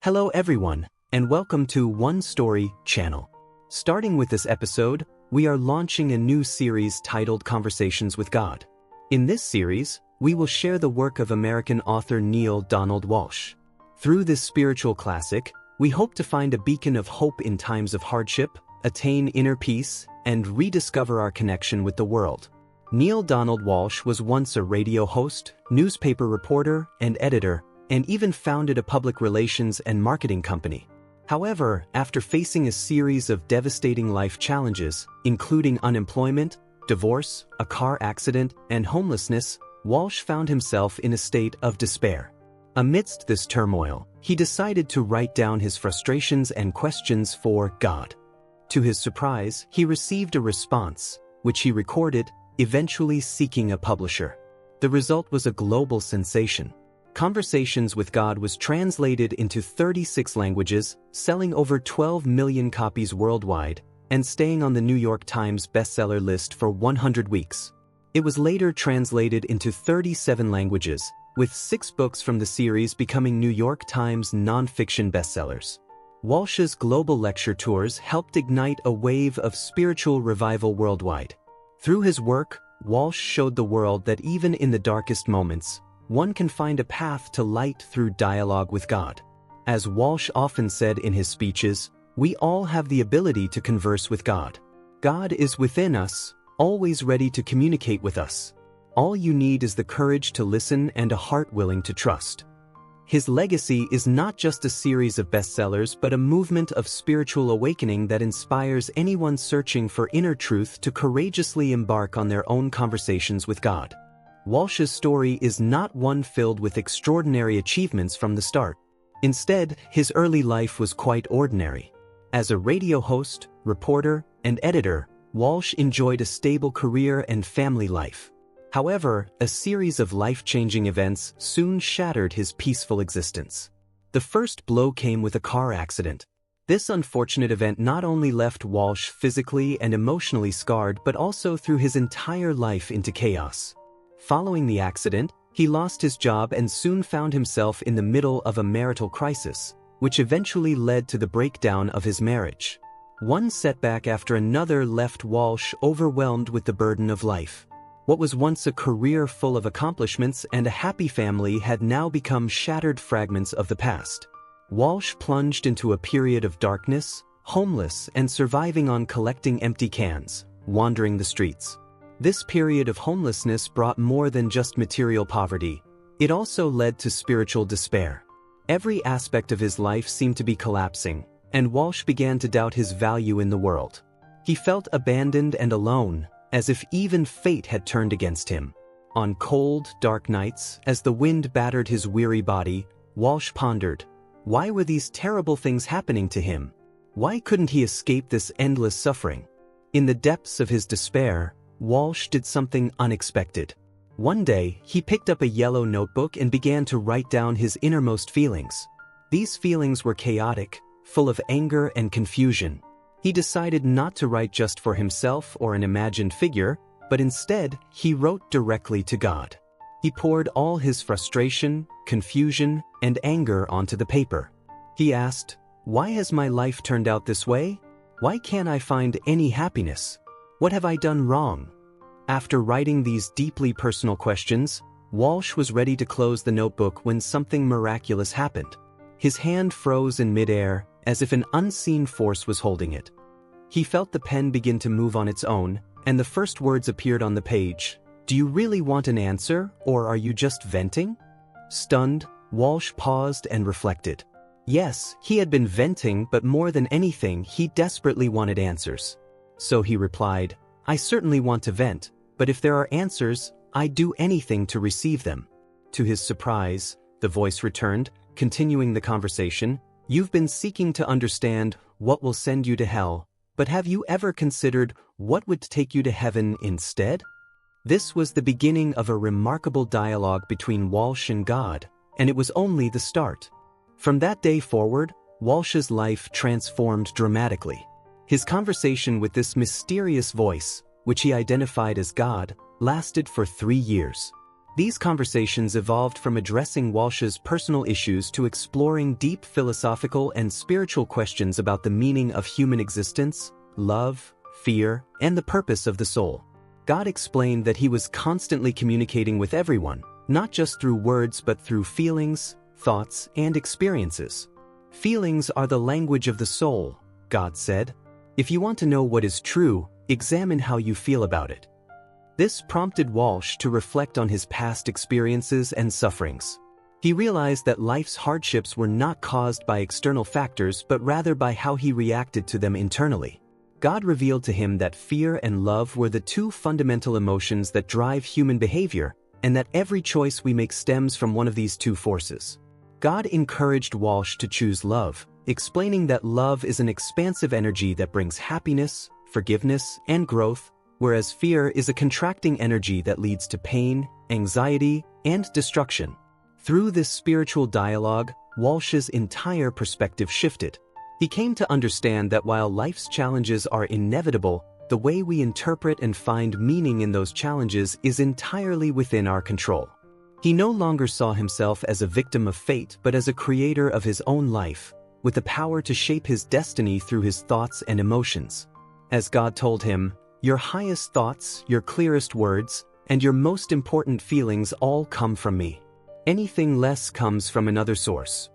Hello everyone, and welcome to One Story channel. Starting with this episode, we are launching a new series titled Conversations with God. In this series, we will share the work of American author Neale Donald Walsch. Through this spiritual classic, we hope to find a beacon of hope in times of hardship, attain inner peace, and rediscover our connection with the world. Neale Donald Walsch was once a radio host, newspaper reporter, and editor, and even founded a public relations and marketing company. However, after facing a series of devastating life challenges, including unemployment, divorce, a car accident, and homelessness, Walsch found himself in a state of despair. Amidst this turmoil, he decided to write down his frustrations and questions for God. To his surprise, he received a response, which he recorded, eventually seeking a publisher. The result was a global sensation. Conversations with God was translated into 36 languages, selling over 12 million copies worldwide, and staying on the New York Times bestseller list for 100 weeks. It was later translated into 37 languages, with 6 books from the series becoming New York Times nonfiction bestsellers. Walsch's global lecture tours helped ignite a wave of spiritual revival worldwide. Through his work, Walsch showed the world that even in the darkest moments, one can find a path to light through dialogue with God. As Walsch often said in his speeches, we all have the ability to converse with God. God is within us, always ready to communicate with us. All you need is the courage to listen and a heart willing to trust. His legacy is not just a series of bestsellers but a movement of spiritual awakening that inspires anyone searching for inner truth to courageously embark on their own conversations with God. Walsch's story is not one filled with extraordinary achievements from the start. Instead, his early life was quite ordinary. As a radio host, reporter, and editor, Walsch enjoyed a stable career and family life. However, a series of life-changing events soon shattered his peaceful existence. The first blow came with a car accident. This unfortunate event not only left Walsch physically and emotionally scarred but also threw his entire life into chaos. Following the accident, he lost his job and soon found himself in the middle of a marital crisis, which eventually led to the breakdown of his marriage. One setback after another left Walsch overwhelmed with the burden of life. What was once a career full of accomplishments and a happy family had now become shattered fragments of the past. Walsch plunged into a period of darkness, homeless and surviving on collecting empty cans, wandering the streets. This period of homelessness brought more than just material poverty. It also led to spiritual despair. Every aspect of his life seemed to be collapsing, and Walsch began to doubt his value in the world. He felt abandoned and alone, as if even fate had turned against him. On cold, dark nights, as the wind battered his weary body, Walsch pondered, why were these terrible things happening to him? Why couldn't he escape this endless suffering? In the depths of his despair, Walsch did something unexpected. One day, he picked up a yellow notebook and began to write down his innermost feelings. These feelings were chaotic, full of anger and confusion. He decided not to write just for himself or an imagined figure, but instead, he wrote directly to God. He poured all his frustration, confusion, and anger onto the paper. He asked, "Why has my life turned out this way? Why can't I find any happiness? What have I done wrong?" After writing these deeply personal questions, Walsch was ready to close the notebook when something miraculous happened. His hand froze in midair, as if an unseen force was holding it. He felt the pen begin to move on its own, and the first words appeared on the page. "Do you really want an answer, or are you just venting?" Stunned, Walsch paused and reflected. Yes, he had been venting, but more than anything, he desperately wanted answers. So he replied, "I certainly want to vent, but if there are answers, I'd do anything to receive them." To his surprise, the voice returned, continuing the conversation, "You've been seeking to understand what will send you to hell, but have you ever considered what would take you to heaven instead?" This was the beginning of a remarkable dialogue between Walsch and God, and it was only the start. From that day forward, Walsch's life transformed dramatically. His conversation with this mysterious voice, which he identified as God, lasted for 3 years. These conversations evolved from addressing Walsch's personal issues to exploring deep philosophical and spiritual questions about the meaning of human existence, love, fear, and the purpose of the soul. God explained that he was constantly communicating with everyone, not just through words but through feelings, thoughts, and experiences. Feelings are the language of the soul, God said. If you want to know what is true, examine how you feel about it. This prompted Walsch to reflect on his past experiences and sufferings. He realized that life's hardships were not caused by external factors but rather by how he reacted to them internally. God revealed to him that fear and love were the two fundamental emotions that drive human behavior, and that every choice we make stems from one of these two forces. God encouraged Walsch to choose love, explaining that love is an expansive energy that brings happiness, forgiveness, and growth, whereas fear is a contracting energy that leads to pain, anxiety, and destruction. Through this spiritual dialogue, Walsch's entire perspective shifted. He came to understand that while life's challenges are inevitable, the way we interpret and find meaning in those challenges is entirely within our control. He no longer saw himself as a victim of fate but as a creator of his own life, with the power to shape his destiny through his thoughts and emotions. As God told him, "Your highest thoughts, your clearest words, and your most important feelings all come from me. Anything less comes from another source."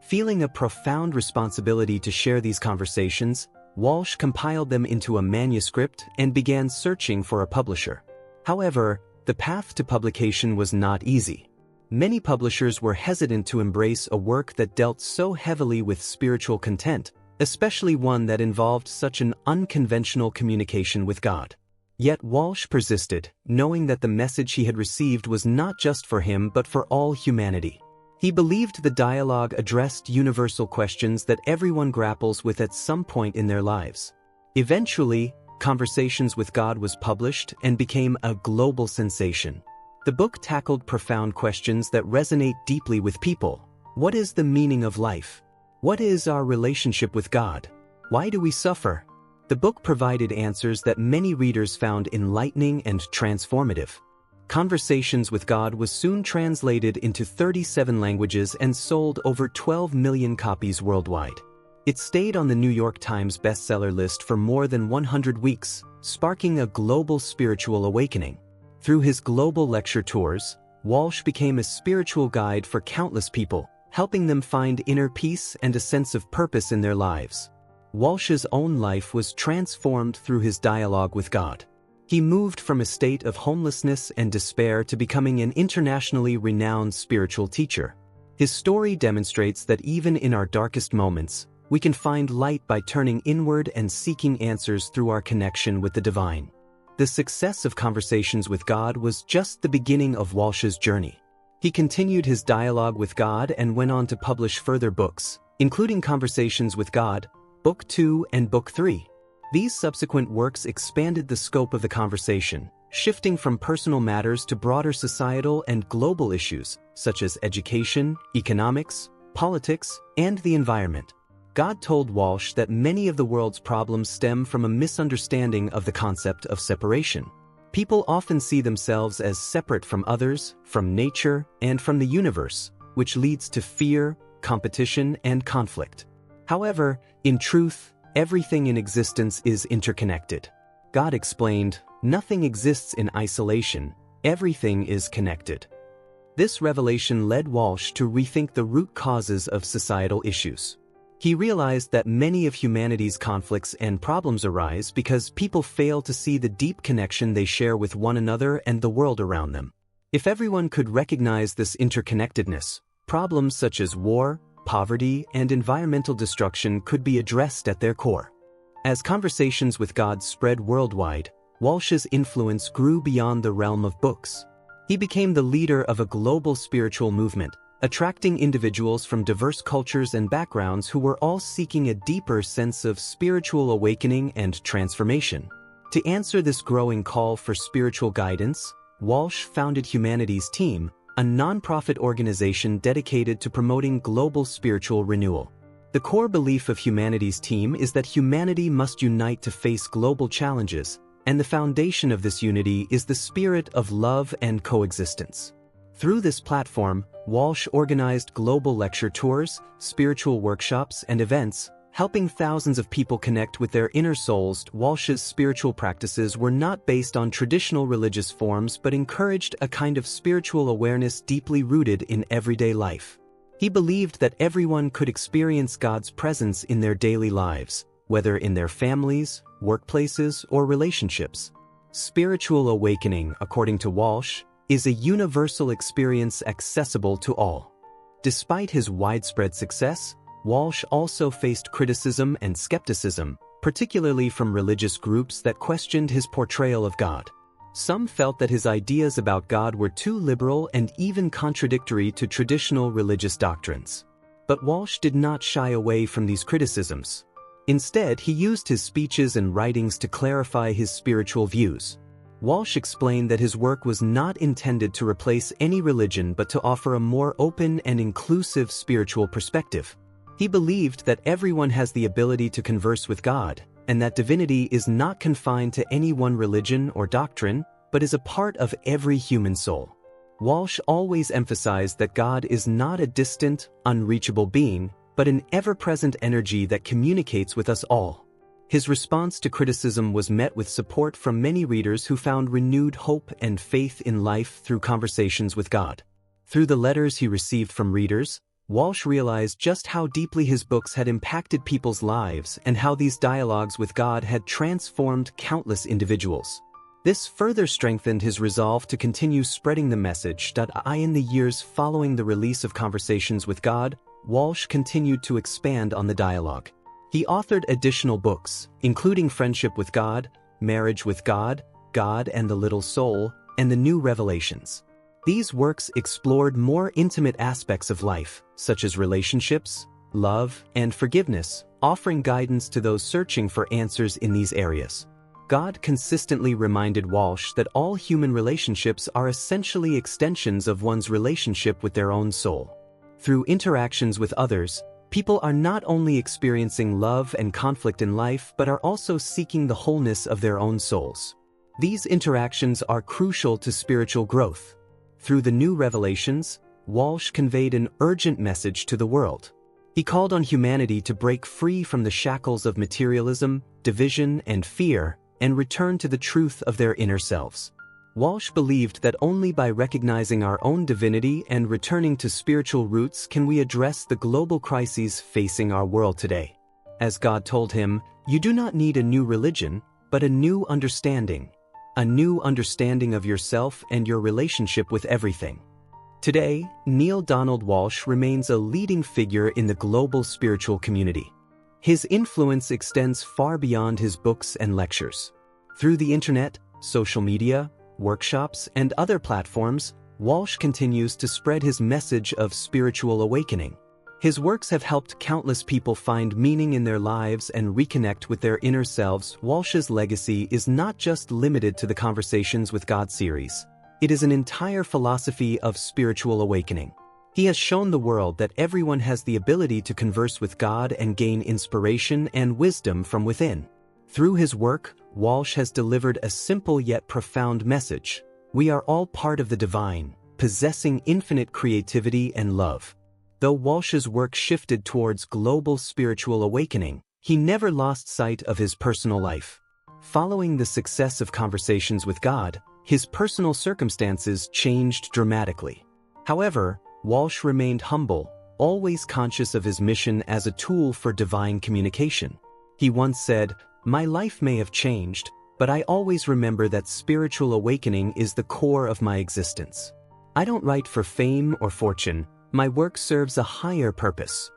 Feeling a profound responsibility to share these conversations, Walsch compiled them into a manuscript and began searching for a publisher. However, the path to publication was not easy. Many publishers were hesitant to embrace a work that dealt so heavily with spiritual content, especially one that involved such an unconventional communication with God. Yet Walsch persisted, knowing that the message he had received was not just for him but for all humanity. He believed the dialogue addressed universal questions that everyone grapples with at some point in their lives. Eventually, Conversations with God was published and became a global sensation. The book tackled profound questions that resonate deeply with people. What is the meaning of life? What is our relationship with God? Why do we suffer? The book provided answers that many readers found enlightening and transformative. Conversations with God was soon translated into 37 languages and sold over 12 million copies worldwide. It stayed on the New York Times bestseller list for more than 100 weeks, sparking a global spiritual awakening. Through his global lecture tours, Walsch became a spiritual guide for countless people, helping them find inner peace and a sense of purpose in their lives. Walsch's own life was transformed through his dialogue with God. He moved from a state of homelessness and despair to becoming an internationally renowned spiritual teacher. His story demonstrates that even in our darkest moments, we can find light by turning inward and seeking answers through our connection with the divine. The success of Conversations with God was just the beginning of Walsch's journey. He continued his dialogue with God and went on to publish further books, including Conversations with God, Book 2 and Book 3. These subsequent works expanded the scope of the conversation, shifting from personal matters to broader societal and global issues, such as education, economics, politics, and the environment. God told Walsch that many of the world's problems stem from a misunderstanding of the concept of separation. People often see themselves as separate from others, from nature, and from the universe, which leads to fear, competition, and conflict. However, in truth, everything in existence is interconnected. God explained, "Nothing exists in isolation, everything is connected." This revelation led Walsch to rethink the root causes of societal issues. He realized that many of humanity's conflicts and problems arise because people fail to see the deep connection they share with one another and the world around them. If everyone could recognize this interconnectedness, problems such as war, poverty, and environmental destruction could be addressed at their core. As Conversations with God spread worldwide, Walsch's influence grew beyond the realm of books. He became the leader of a global spiritual movement, attracting individuals from diverse cultures and backgrounds who were all seeking a deeper sense of spiritual awakening and transformation. To answer this growing call for spiritual guidance, Walsch founded Humanity's Team, a nonprofit organization dedicated to promoting global spiritual renewal. The core belief of Humanity's Team is that humanity must unite to face global challenges, and the foundation of this unity is the spirit of love and coexistence. Through this platform, Walsch organized global lecture tours, spiritual workshops, and events, helping thousands of people connect with their inner souls. Walsch's spiritual practices were not based on traditional religious forms but encouraged a kind of spiritual awareness deeply rooted in everyday life. He believed that everyone could experience God's presence in their daily lives, whether in their families, workplaces, or relationships. Spiritual awakening, according to Walsch, is a universal experience accessible to all. Despite his widespread success, Walsch also faced criticism and skepticism, particularly from religious groups that questioned his portrayal of God. Some felt that his ideas about God were too liberal and even contradictory to traditional religious doctrines. But Walsch did not shy away from these criticisms. Instead, he used his speeches and writings to clarify his spiritual views. Walsch explained that his work was not intended to replace any religion but to offer a more open and inclusive spiritual perspective. He believed that everyone has the ability to converse with God, and that divinity is not confined to any one religion or doctrine, but is a part of every human soul. Walsch always emphasized that God is not a distant, unreachable being, but an ever-present energy that communicates with us all. His response to criticism was met with support from many readers who found renewed hope and faith in life through conversations with God. Through the letters he received from readers, Walsch realized just how deeply his books had impacted people's lives and how these dialogues with God had transformed countless individuals. This further strengthened his resolve to continue spreading the message. In the years following the release of Conversations with God, Walsch continued to expand on the dialogue. He authored additional books, including Friendship with God, Marriage with God, God and the Little Soul, and the New Revelations. These works explored more intimate aspects of life, such as relationships, love, and forgiveness, offering guidance to those searching for answers in these areas. God consistently reminded Walsch that all human relationships are essentially extensions of one's relationship with their own soul. Through interactions with others, people are not only experiencing love and conflict in life but are also seeking the wholeness of their own souls. These interactions are crucial to spiritual growth. Through the New Revelations, Walsch conveyed an urgent message to the world. He called on humanity to break free from the shackles of materialism, division, and fear, and return to the truth of their inner selves. Walsch believed that only by recognizing our own divinity and returning to spiritual roots can we address the global crises facing our world today. As God told him, "You do not need a new religion, but a new understanding of yourself and your relationship with everything." Today, Neale Donald Walsch remains a leading figure in the global spiritual community. His influence extends far beyond his books and lectures. Through the internet, social media, workshops, and other platforms, Walsch continues to spread his message of spiritual awakening. His works have helped countless people find meaning in their lives and reconnect with their inner selves. Walsch's legacy is not just limited to the Conversations with God series. It is an entire philosophy of spiritual awakening. He has shown the world that everyone has the ability to converse with God and gain inspiration and wisdom from within. Through his work, Walsch has delivered a simple yet profound message. We are all part of the divine, possessing infinite creativity and love. Though Walsch's work shifted towards global spiritual awakening, he never lost sight of his personal life. Following the success of Conversations with God, his personal circumstances changed dramatically. However, Walsch remained humble, always conscious of his mission as a tool for divine communication. He once said, "My life may have changed, but I always remember that spiritual awakening is the core of my existence. I don't write for fame or fortune, my work serves a higher purpose."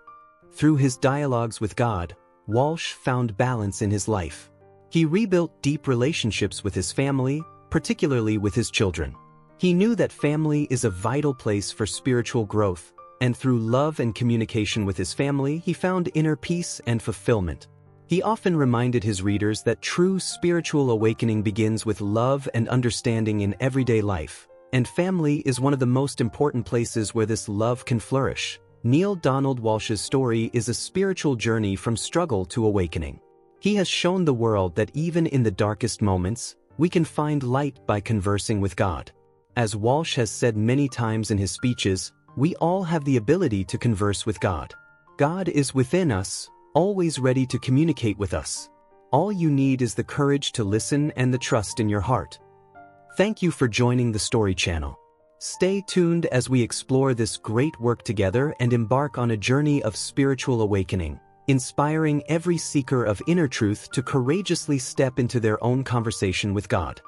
Through his dialogues with God, Walsch found balance in his life. He rebuilt deep relationships with his family, particularly with his children. He knew that family is a vital place for spiritual growth, and through love and communication with his family, he found inner peace and fulfillment. He often reminded his readers that true spiritual awakening begins with love and understanding in everyday life, and family is one of the most important places where this love can flourish. Neale Donald Walsch's story is a spiritual journey from struggle to awakening. He has shown the world that even in the darkest moments, We can find light by conversing with God. As Walsch has said many times in his speeches, we all have the ability to converse with God. God is within us, always ready to communicate with us. All you need is the courage to listen and the trust in your heart. Thank you for joining the Story Channel. Stay tuned as we explore this great work together and embark on a journey of spiritual awakening, inspiring every seeker of inner truth to courageously step into their own conversation with God.